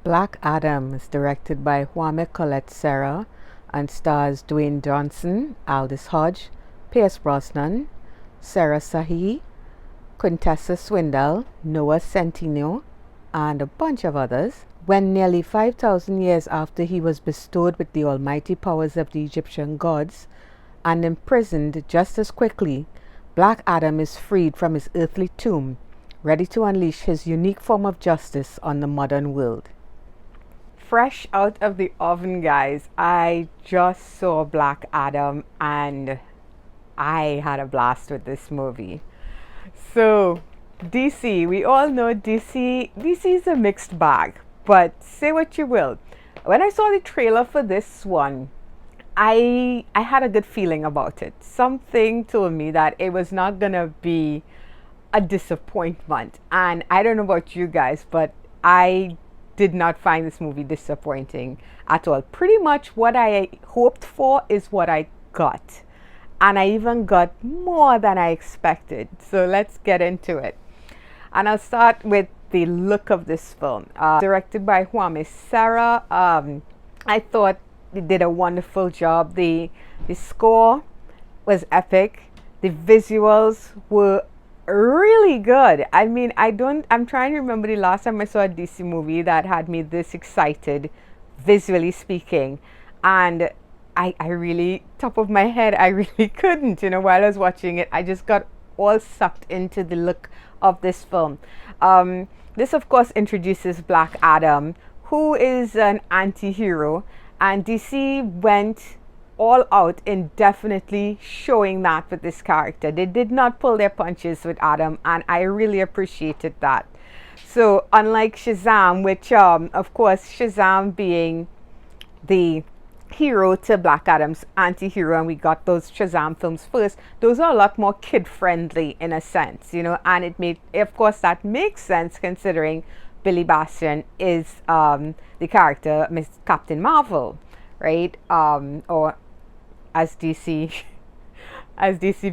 Black Adam is directed by Kwame Colette Serra and stars Dwayne Johnson, Aldous Hodge, Pierce Brosnan, Sarah Sahi, Quintessa Swindell, Noah Centineo, and a bunch of others. When nearly 5,000 years after he was bestowed with the almighty powers of the Egyptian gods and imprisoned just as quickly, Black Adam is freed from his earthly tomb, ready to unleash his unique form of justice on the modern world. Fresh out of the oven, guys, I just saw Black Adam and I had a blast with this movie. So, DC, we all know DC is a mixed bag, but say what you will. When I saw the trailer for this one, I had a good feeling about it. Something told me that it was not gonna be a disappointment. And I don't know about you guys, but I did not find this movie disappointing at all. Pretty much what I hoped for is what I got. And I even got more than I expected. So let's get into it. And I'll start with the look of this film. Directed by Kwame Serra. I thought they did a wonderful job. The score was epic. The visuals were really good. I mean, I'm trying to remember the last time I saw a DC movie that had me this excited, visually speaking. And I really, top of my head, I really couldn't, while I was watching it. I just got all sucked into the look of this film. This, of course, introduces Black Adam, who is an anti-hero. And DC went all out in definitely showing that with this character. They did not pull their punches with Adam, and I really appreciated that. So unlike Shazam, which of course Shazam being the hero to Black Adam's anti-hero, and we got those Shazam films first, those are a lot more kid friendly in a sense, and it made, of course, that makes sense considering Billy Bastion is the character Miss Captain Marvel, right? Or as DC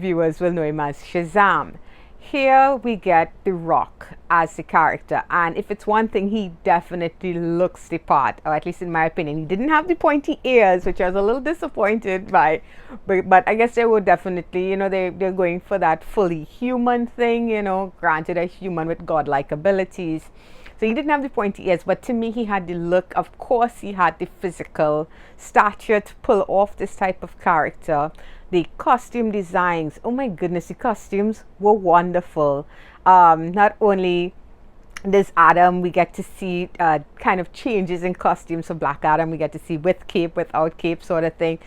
viewers will know him as Shazam. Here we get The Rock as the character, and if it's one thing, he definitely looks the part, or at least in my opinion. He didn't have the pointy ears, which I was a little disappointed by, but I guess they were definitely, they're going for that fully human thing, granted a human with godlike abilities. So he didn't have the pointy ears, but to me, he had the look. Of course, he had the physical stature to pull off this type of character. The costume designs, oh my goodness, the costumes were wonderful. Not only this Adam, we get to see kind of changes in costumes for Black Adam. We get to see with cape, without cape sort of thing.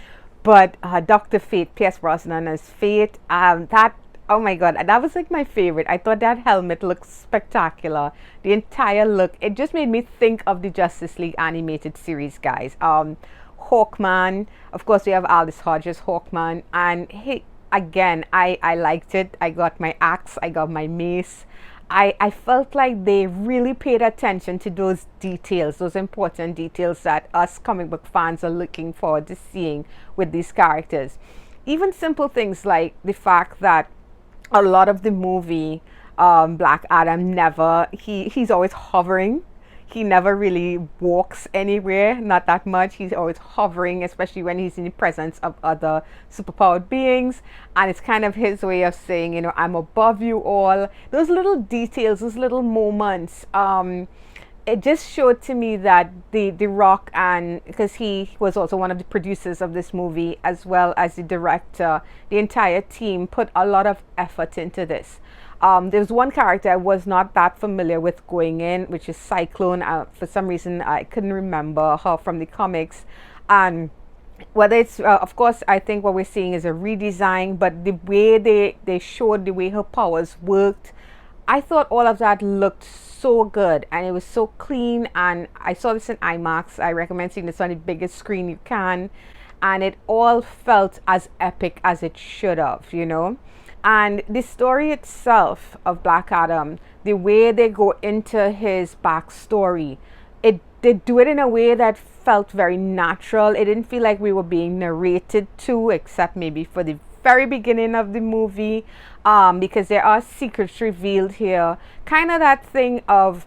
But Dr. Fate, Pierce Brosnan as Fate, oh my god, that was like my favorite. I thought that helmet looked spectacular. The entire look, it just made me think of the Justice League animated series, guys. Hawkman, of course we have Aldous Hodge as Hawkman, and he, again, I liked it. I got my axe, I got my mace. I felt like they really paid attention to those details, those important details that us comic book fans are looking forward to seeing with these characters. Even simple things like the fact that a lot of the movie, Black Adam he's always hovering. He never really walks anywhere, not that much. He's always hovering, especially when he's in the presence of other superpowered beings. And it's kind of his way of saying, I'm above you all. Those little details, those little moments, it just showed to me that the Rock, and because he was also one of the producers of this movie as well as the director, the entire team put a lot of effort into this. There's one character I was not that familiar with going in, which is Cyclone. For some reason, I couldn't remember her from the comics. And whether it's, of course, I think what we're seeing is a redesign, but the way they showed the way her powers worked, I thought all of that looked so good, and it was so clean. And I saw this in IMAX. I recommend seeing this on the biggest screen you can, and it all felt as epic as it should have, And the story itself of Black Adam, the way they go into his backstory, they do it in a way that felt very natural. It didn't feel like we were being narrated to, except maybe for the very beginning of the movie, because there are secrets revealed here. Kind of that thing of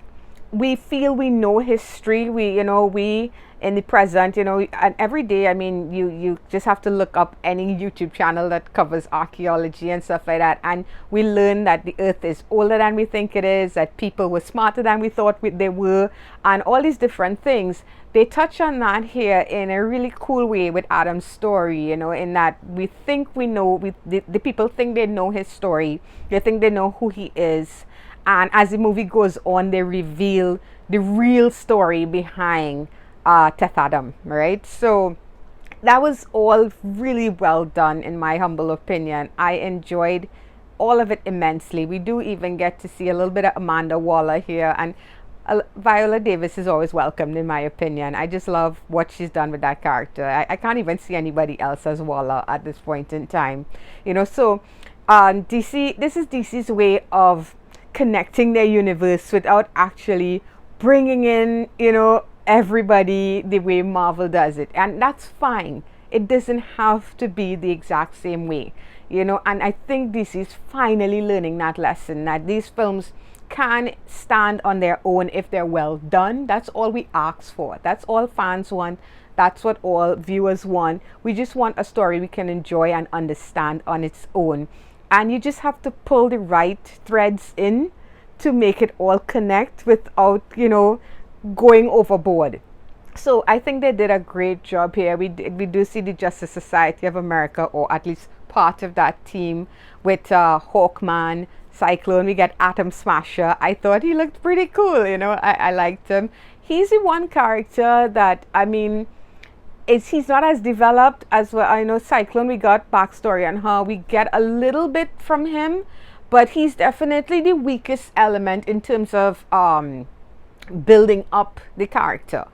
we feel we know history. We in the present, and every day, I mean, you just have to look up any YouTube channel that covers archaeology and stuff like that, and we learn that the earth is older than we think it is, that people were smarter than we thought they were, and all these different things. They touch on that here in a really cool way with Adam's story, in that we think we know, the people think they know his story, they think they know who he is, and as the movie goes on, they reveal the real story behind Teth Adam, right? So that was all really well done, in my humble opinion. I enjoyed all of it immensely. We do even get to see a little bit of Amanda Waller here, and Viola Davis is always welcomed, in my opinion. I just love what she's done with that character. I can't even see anybody else as Waller at this point in time. So DC, this is DC's way of connecting their universe without actually bringing in, everybody the way Marvel does it, and that's fine. It doesn't have to be the exact same way, and I think this is finally learning that lesson, that these films can stand on their own if they're well done. That's all we ask for. That's all fans want. That's what all viewers want. We just want a story we can enjoy and understand on its own, and you just have to pull the right threads in to make it all connect without, going overboard. So I think they did a great job here. We do see the Justice Society of America, or at least part of that team, with Hawkman, Cyclone. We get Atom Smasher. I thought he looked pretty cool. I liked him. He's the one character that, I mean, he's not as developed as well. I know Cyclone, we got backstory on her. We get a little bit from him, but he's definitely the weakest element in terms of building up the character.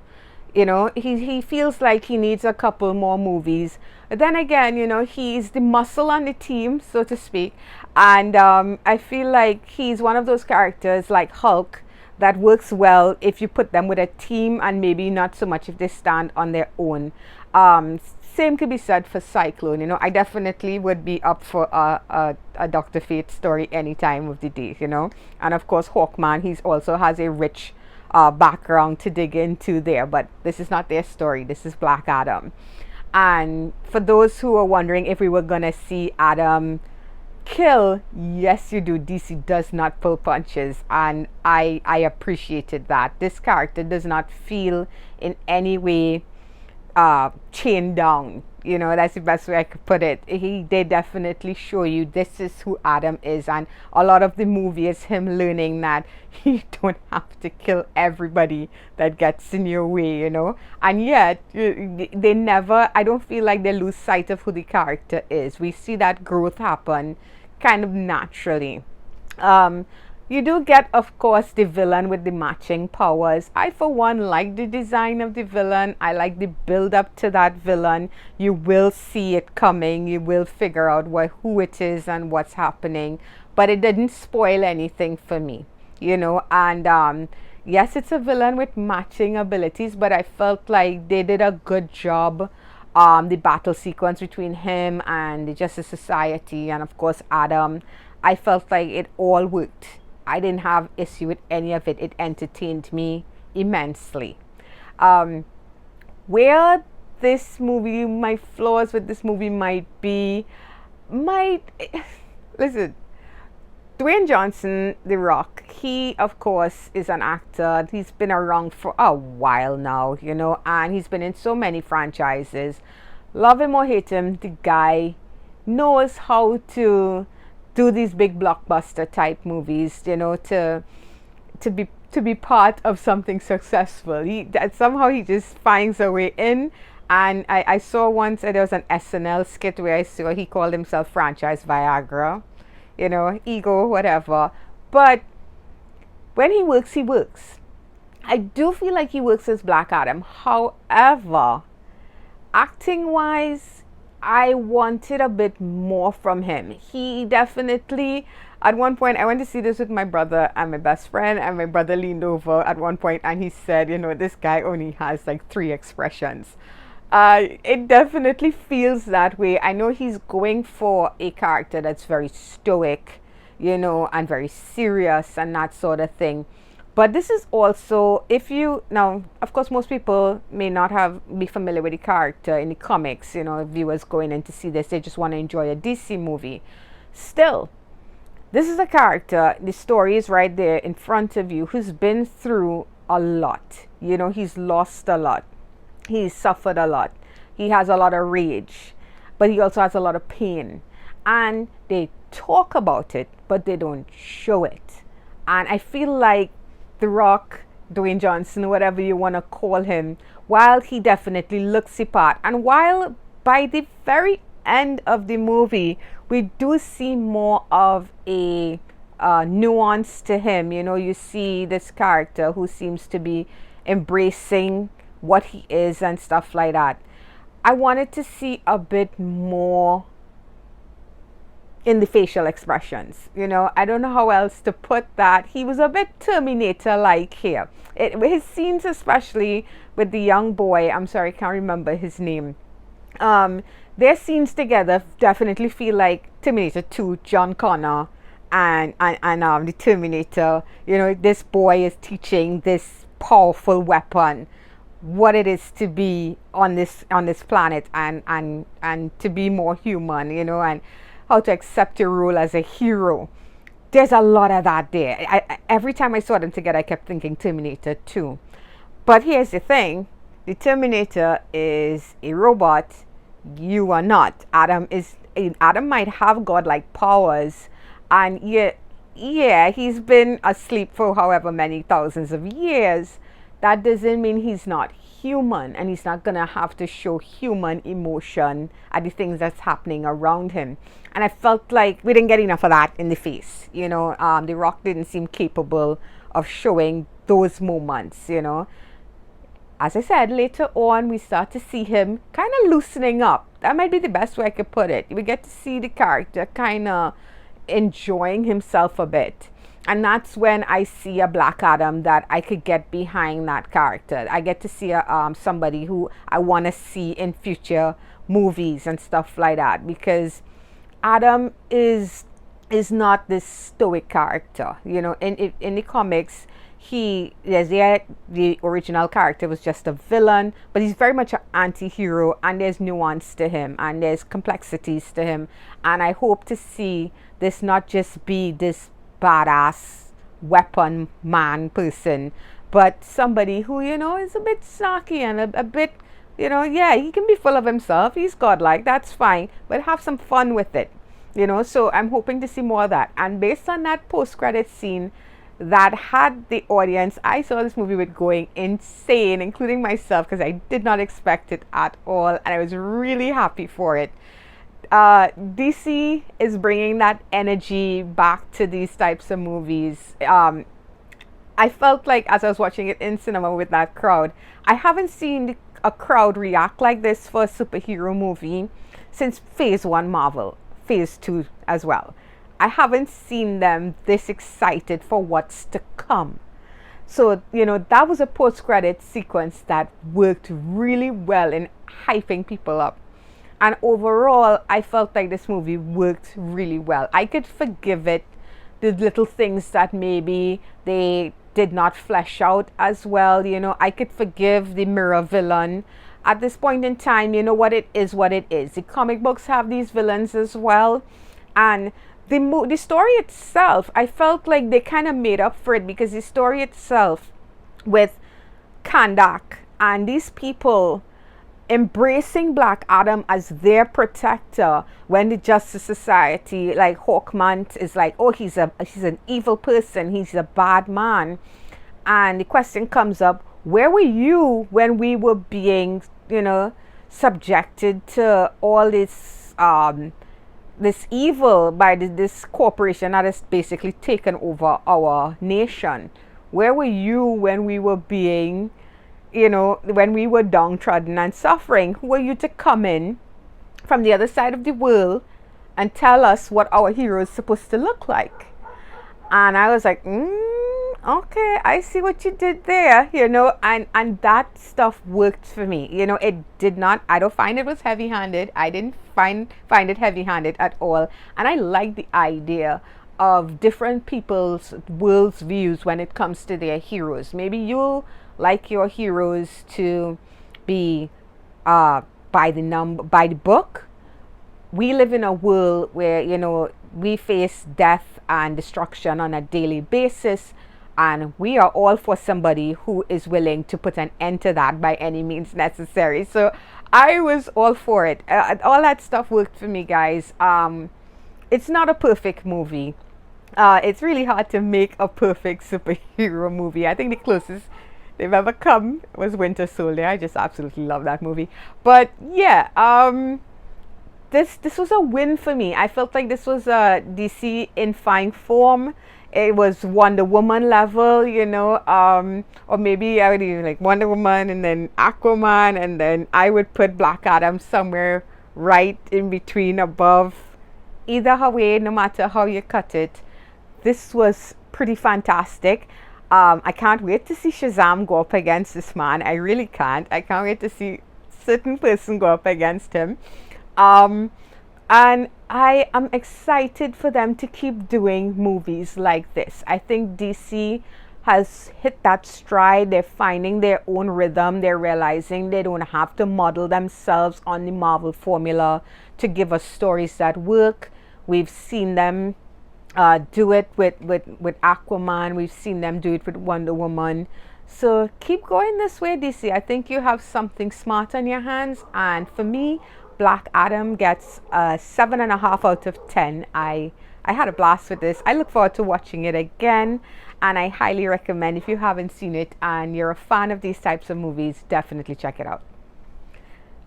He feels like he needs a couple more movies. But then again, he's the muscle on the team, so to speak, and I feel like he's one of those characters like Hulk that works well if you put them with a team, and maybe not so much if they stand on their own. Same could be said for Cyclone. I definitely would be up for a Dr. Fate story any time of the day, and of course Hawkman, he also has a rich background to dig into there, but this is not their story. This is Black Adam. And for those who are wondering if we were gonna see Adam kill, yes you do. DC does not pull punches, and I appreciated that. This character does not feel in any way chained down. That's the best way I could put it. They definitely show you this is who Adam is, and a lot of the movie is him learning that you don't have to kill everybody that gets in your way, and yet they never, I don't feel like they lose sight of who the character is. We see that growth happen kind of naturally. You do get, of course, the villain with the matching powers. I, for one, like the design of the villain. I like the build up to that villain. You will see it coming. You will figure out who it is and what's happening. But it didn't spoil anything for me, And yes, it's a villain with matching abilities, but I felt like they did a good job. The battle sequence between him and the Justice Society, and of course Adam, I felt like it all worked. I didn't have issue with any of it. It entertained me immensely. Where this movie, my flaws with this movie might be, listen, Dwayne Johnson, The Rock, he of course is an actor. He's been around for a while now, and he's been in so many franchises. Love him or hate him, the guy knows how to do these big blockbuster type movies, to be part of something successful. Somehow he just finds a way in. And I saw once there was an SNL skit where I saw he called himself Franchise Viagra, ego, whatever. But when he works, he works. I do feel like he works as Black Adam. However, acting wise, I wanted a bit more from him. He definitely, at one point, I went to see this with my brother and my best friend, and my brother leaned over at one point and he said, this guy only has like 3 expressions. It definitely feels that way. I know he's going for a character that's very stoic, and very serious and that sort of thing. But this is also, if you now, of course, most people may not be familiar with the character in the comics. Viewers going in to see this, they just want to enjoy a DC movie. Still, this is a character, the story is right there in front of you, who's been through a lot. He's lost a lot. He's suffered a lot. He has a lot of rage, but he also has a lot of pain. And they talk about it, but they don't show it. And I feel like The Rock, Dwayne Johnson, whatever you want to call him, while he definitely looks the part, and while by the very end of the movie, we do see more of a nuance to him. You see this character who seems to be embracing what he is and stuff like that. I wanted to see a bit more in the facial expressions. I don't know how else to put that. He was a bit Terminator-like here. His scenes, especially with the young boy, I'm sorry, I can't remember his name. Their scenes together definitely feel like Terminator 2, John Connor, and the Terminator. This boy is teaching this powerful weapon what it is to be on this planet, and to be more human, and how to accept your role as a hero. There's a lot of that there. Every time I saw them together, I kept thinking Terminator 2. But here's the thing: the Terminator is a robot. You are not. Adam might have godlike powers, and yeah, he's been asleep for however many thousands of years. That doesn't mean he's not human, and he's not gonna have to show human emotion at the things that's happening around him. And I felt like we didn't get enough of that in the face. The Rock didn't seem capable of showing those moments. As I said, later on we start to see him kind of loosening up. That might be the best way I could put it. We get to see the character kind of enjoying himself a bit. And that's when I see a Black Adam that I could get behind that character. I get to see somebody who I want to see in future movies and stuff like that, because Adam is not this stoic character. In the comics, the original character was just a villain, but he's very much an anti-hero, and there's nuance to him, and there's complexities to him. And I hope to see this not just be this badass weapon man person, but somebody who is a bit snarky and a bit he can be full of himself, he's godlike, that's fine, but have some fun with it. So I'm hoping to see more of that. And based on that post-credit scene that had the audience I saw this movie with going insane, including myself, because I did not expect it at all, and I was really happy for it. DC is bringing that energy back to these types of movies. I felt like as I was watching it in cinema with that crowd, I haven't seen a crowd react like this for a superhero movie since Phase 1 Marvel, Phase 2 as well. I haven't seen them this excited for what's to come. So, that was a post-credit sequence that worked really well in hyping people up. And overall, I felt like this movie worked really well. I could forgive it, the little things that maybe they did not flesh out as well. I could forgive the mirror villain. At this point in time, what it is. The comic books have these villains as well. And the story itself, I felt like they kind of made up for it, because the story itself with Kandak and these people embracing Black Adam as their protector, when the Justice Society, like Hawkman, is like, oh, he's an evil person, he's a bad man. And the question comes up, where were you when we were being, subjected to all this this evil by this corporation that has basically taken over our nation? Where were you when we were being, when we were downtrodden and suffering? Who were you to come in from the other side of the world and tell us what our hero is supposed to look like? And I was like, okay, I see what you did there, and that stuff worked for me. It did not, I don't find it was heavy-handed. I didn't find it heavy-handed at all. And I like the idea of different people's world's views when it comes to their heroes. Maybe you like your heroes to be by the book. We live in a world where, you know, we face death and destruction on a daily basis, and we are all for somebody who is willing to put an end to that by any means necessary. So I was all for it. All that stuff worked for me, guys. It's not a perfect movie. It's really hard to make a perfect superhero movie. I think the closest they've ever come was Winter Soldier. I just absolutely love that movie. But yeah, this was a win for me. I felt like this was a DC in fine form. It was Wonder Woman level, you know, or maybe I would even like Wonder Woman and then Aquaman, and then I would put Black Adam somewhere right in between, above. Either way, no matter how you cut it, this was pretty fantastic. I can't wait to see Shazam go up against this man. I really can't. I can't wait to see certain person go up against him. And I am excited for them to keep doing movies like this. I think DC has hit that stride. They're finding their own rhythm. They're realizing they don't have to model themselves on the Marvel formula to give us stories that work. We've seen them do it with Aquaman. We've seen them do it with Wonder Woman. So keep going this way, DC. I think you have something smart on your hands. And for me, Black Adam gets a 7.5 out of 10. I had a blast with this. I look forward to watching it again, and I highly recommend, if you haven't seen it and you're a fan of these types of movies, definitely check it out.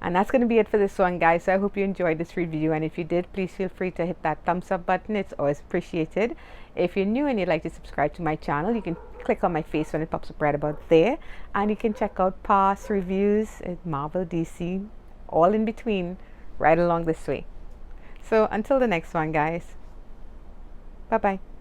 And that's going to be it for this one, guys. So I hope you enjoyed this review, and if you did, please feel free to hit that thumbs up button. It's always appreciated. If you're new and you'd like to subscribe to my channel, you can click on my face when it pops up right about there, and you can check out past reviews at Marvel, DC, all in between, right along this way. So until the next one, guys, bye bye.